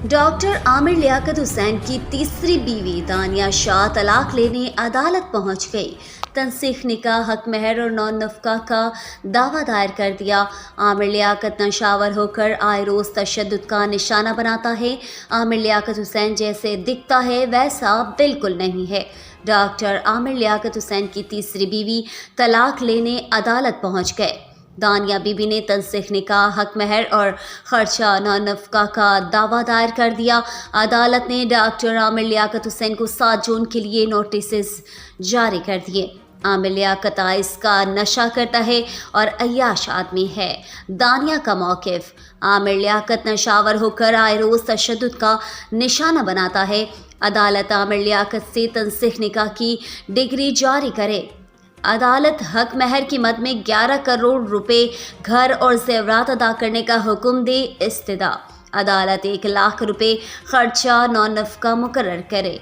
Doctor Aamir Liaquat Hussain की तीसरी बीवी दानिया शाह तलाक लेने अदालत पहुंच गई। तनसीख निकाह, हक महर और नॉन नफका का दावा दायर कर दिया। आमिर लियाकत नशावर होकर आए रोज़ तशद्दुद का निशाना बनाता है। आमिर लियाकत हुसैन जैसे दिखता है वैसा बिल्कुल नहीं है। डॉक्टर आमिर लियाकत हुसैन की तीसरी बीवी तलाक लेने अदालत पहुंच गए। दानिया बीबी ने तनसीख निकाह, हक महर और खर्चा नॉन नफका का दावा दायर कर दिया। अदालत ने डॉक्टर आमिर लियाकत हुसैन को 7 जून के लिए नोटिस जारी कर दिए। आमिर लियाकत आइस का नशा करता है और अय्याश आदमी है। दानिया का मौक़िफ़, आमिर लियाकत नशावर होकर आए रोज़ तशद्दुद का निशाना बनाता है। अदालत आमिर लियाकत से तनसीख निकाह की डिग्री जारी करे। अदालत हक महर की मद में 11 करोड़ रुपए घर और ज़ेवरात अदा करने का हुक्म दे। इस्तदा अदालत 1 लाख रुपए खर्चा नॉन नफका मुकर्रर करे।